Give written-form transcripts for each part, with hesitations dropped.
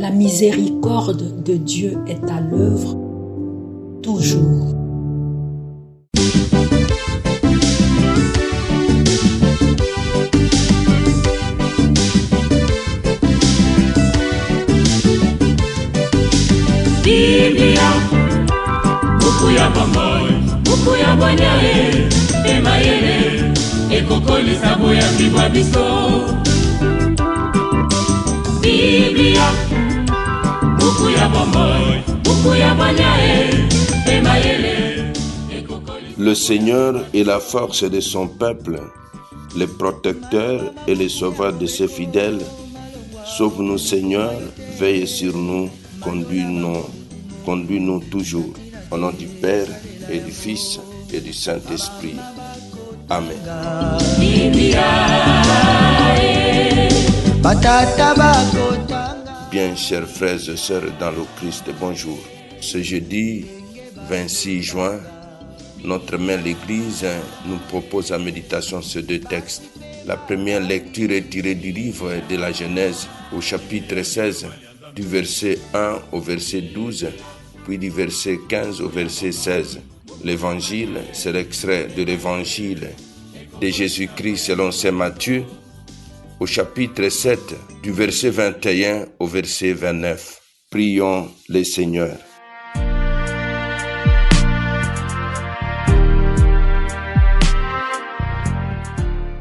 La miséricorde de Dieu est à l'œuvre toujours. Biblia, buku ya bomoi, buku ya bonyae, emayele, ekokolisa boya bibwa biso. Biblia, buku ya bomoi, buku ya bonyae, emayele, ekokolisa. Le Seigneur est la force de son peuple, le protecteur et le sauveur de ses fidèles. Sauve-nous, Seigneur, veille sur nous, conduis-nous toujours. Au nom du Père et du Fils et du Saint-Esprit. Amen. Bien, chers frères et sœurs dans le Christ, bonjour. Ce jeudi 26 juin, notre mère l'Église nous propose en méditation ces deux textes. La première lecture est tirée du livre de la Genèse au chapitre 16, du verset 1 au verset 12, puis du verset 15 au verset 16. L'évangile, c'est l'extrait de l'évangile de Jésus-Christ selon saint Matthieu, au chapitre 7, du verset 21 au verset 29. Prions le Seigneur.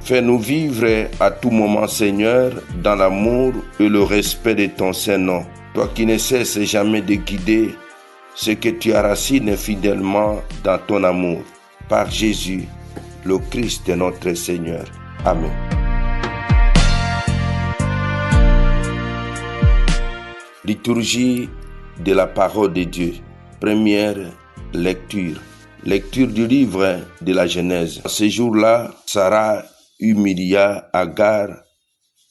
Fais-nous vivre à tout moment, Seigneur, dans l'amour et le respect de ton Saint-Nom. Toi qui ne cesses jamais de guider ce que tu enracines fidèlement dans ton amour. Par Jésus, le Christ notre Seigneur. Amen. Liturgie de la parole de Dieu. Première lecture. Lecture du livre de la Genèse. Ce jour-là, Sarah humilia Agar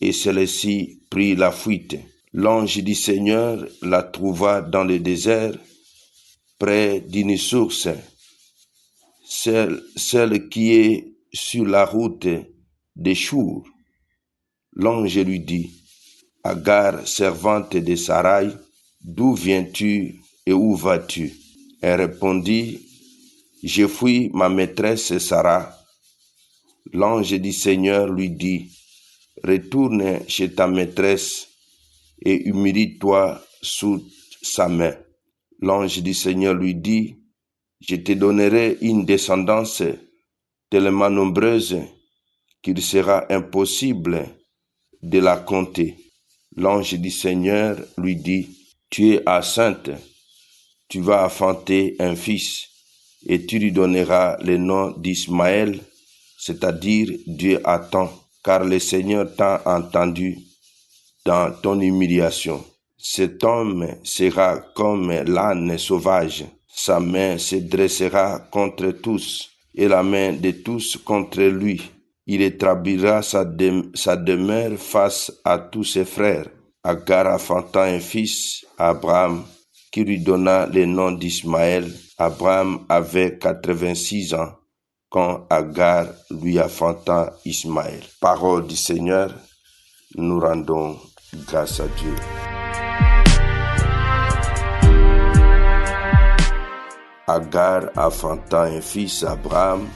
et celle-ci prit la fuite. L'ange du Seigneur la trouva dans le désert, près d'une source, celle qui est sur la route des Chour. L'ange lui dit, Agar, servante de Sarai, d'où viens-tu et où vas-tu? Elle répondit, je fuis ma maîtresse Sarah. L'ange du Seigneur lui dit, retourne chez ta maîtresse et humilie-toi sous sa main. L'ange du Seigneur lui dit, je te donnerai une descendance tellement nombreuse qu'il sera impossible de la compter. L'ange du Seigneur lui dit, tu es enceinte, tu vas enfanter un fils et tu lui donneras le nom d'Ismaël, c'est-à-dire Dieu attend, car le Seigneur t'a entendu dans ton humiliation. Cet homme sera comme l'âne sauvage, sa main se dressera contre tous, et la main de tous contre lui. Il établira sa demeure face à tous ses frères. Agar enfanta un fils, Abraham, qui lui donna le nom d'Ismaël. Abraham avait 86 ans. Quand Agar lui enfanta Ismaël. Parole du Seigneur, nous rendons grâce à Dieu. Agar enfanta un fils, Abraham,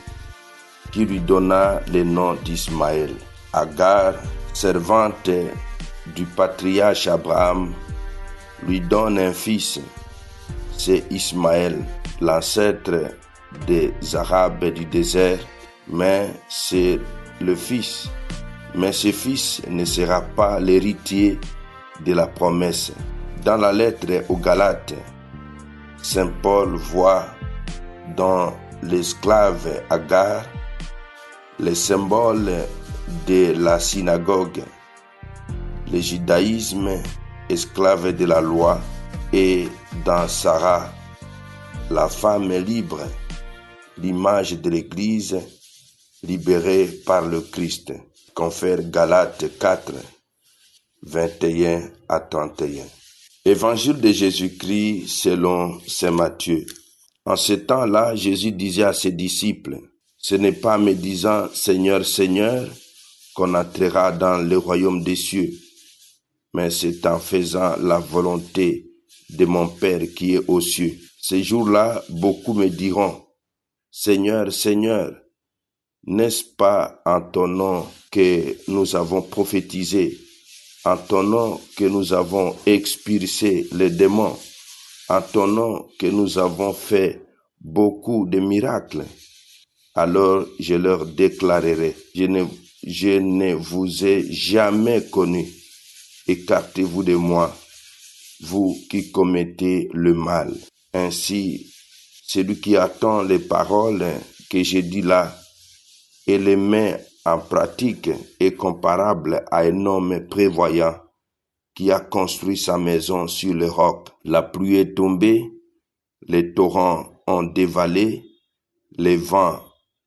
qui lui donna le nom d'Ismaël. Agar, servante du patriarche Abraham, lui donne un fils, c'est Ismaël, l'ancêtre des Arabes du désert, mais c'est le fils. Mais ce fils ne sera pas l'héritier de la promesse. Dans la lettre aux Galates, Saint Paul voit dans l'esclave Agar le symbole de la synagogue, le judaïsme esclave de la loi, et dans Sarah, la femme libre, l'image de l'Église libérée par le Christ. Confère Galates 4, 21 à 31. Évangile de Jésus-Christ selon saint Matthieu. En ce temps-là, Jésus disait à ses disciples, « Ce n'est pas en me disant « Seigneur, Seigneur » qu'on entrera dans le royaume des cieux, mais c'est en faisant la volonté de mon Père qui est aux cieux. Ces jours-là, beaucoup me diront, Seigneur, Seigneur, n'est-ce pas en ton nom que nous avons prophétisé, en ton nom que nous avons expulsé les démons, en ton nom que nous avons fait beaucoup de miracles? Alors je leur déclarerai, je ne vous ai jamais connu. Écartez-vous de moi, vous qui commettez le mal. Ainsi, celui qui attend les paroles que j'ai dit là et les met en pratique est comparable à un homme prévoyant qui a construit sa maison sur le roc. La pluie est tombée, les torrents ont dévalé, les vents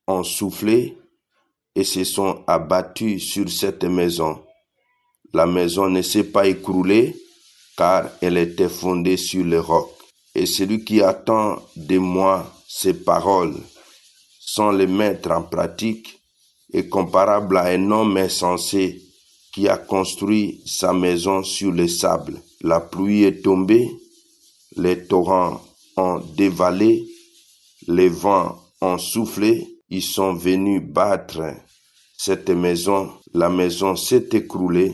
ont soufflé et se sont abattus sur cette maison. La maison ne s'est pas écroulée car elle était fondée sur le roc. Et celui qui attend de moi ces paroles sans les mettre en pratique est comparable à un homme insensé qui a construit sa maison sur le sable. La pluie est tombée, les torrents ont dévalé, les vents ont soufflé, ils sont venus battre cette maison. La maison s'est écroulée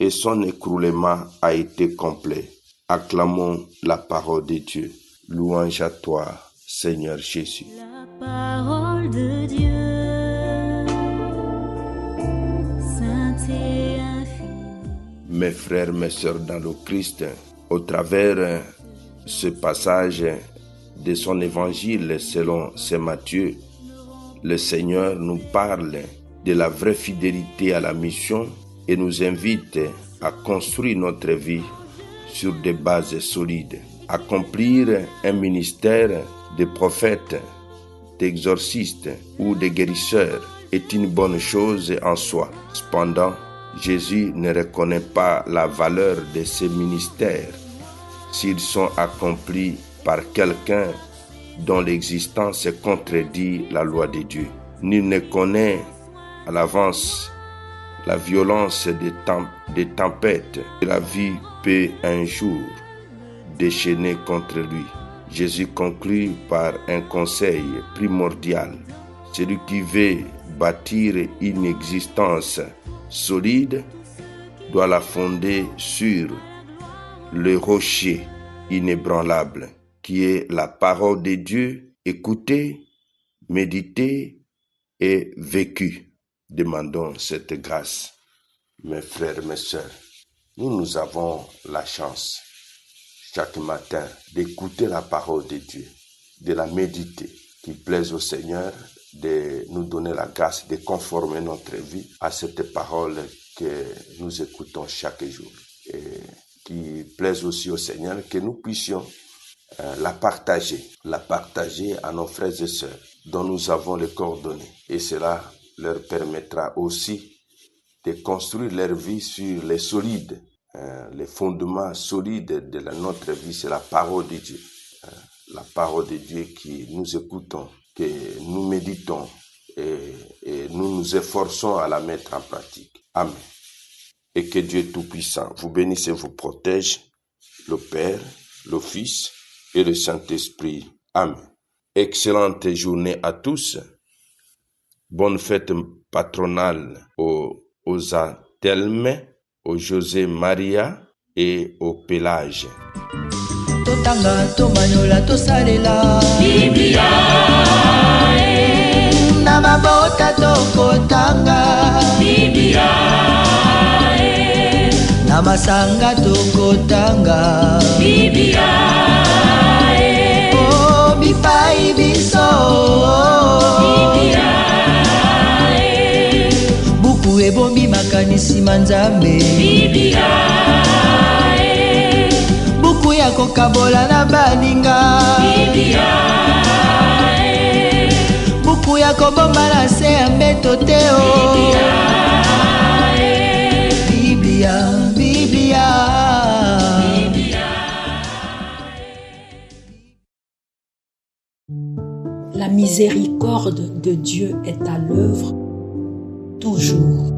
et son écroulement a été complet. Acclamons la parole de Dieu. Louange à toi, Seigneur Jésus. La parole de Dieu, sainte et infinie. Mes frères, mes sœurs dans le Christ, au travers ce passage de son évangile selon saint Matthieu, le Seigneur nous parle de la vraie fidélité à la mission et nous invite à construire notre vie sur des bases solides. Accomplir un ministère de prophète, d'exorciste ou de guérisseur est une bonne chose en soi. Cependant, Jésus ne reconnaît pas la valeur de ces ministères s'ils sont accomplis par quelqu'un dont l'existence contredit la loi de Dieu. Nul ne connaît à l'avance la violence des tempêtes que la vie peut un jour déchaîner contre lui. Jésus conclut par un conseil primordial. Celui qui veut bâtir une existence solide doit la fonder sur le rocher inébranlable qui est la parole de Dieu, écoutée, méditée et vécue. Demandons cette grâce. Mes frères, mes sœurs, nous avons la chance chaque matin d'écouter la parole de Dieu, de la méditer, qu'il plaise au Seigneur de nous donner la grâce de conformer notre vie à cette parole que nous écoutons chaque jour. Et qu'il plaise aussi au Seigneur que nous puissions la partager à nos frères et sœurs dont nous avons les coordonnées. Et cela leur permettra aussi de construire leur vie sur les solides. Les fondements solides de notre vie, c'est la parole de Dieu. La parole de Dieu que nous écoutons, que nous méditons et nous nous efforçons à la mettre en pratique. Amen. Et que Dieu Tout-Puissant vous bénisse et vous protège, le Père, le Fils et le Saint-Esprit. Amen. Excellente journée à tous. Bonne fête patronale aux Athelme, au José Maria et au Pélage. Totanga tomanyola tosalela Biblia na mabota tokotanga Biblia na masanga tokotanga Biblia oh bipai biso Biblia buku ebombi makanisi manzambe Biblia buku ya kokabola na baninga Biblia buku ya kobomba na se ya mbeto te o Biblia, Biblia. La miséricorde de Dieu est à l'œuvre toujours.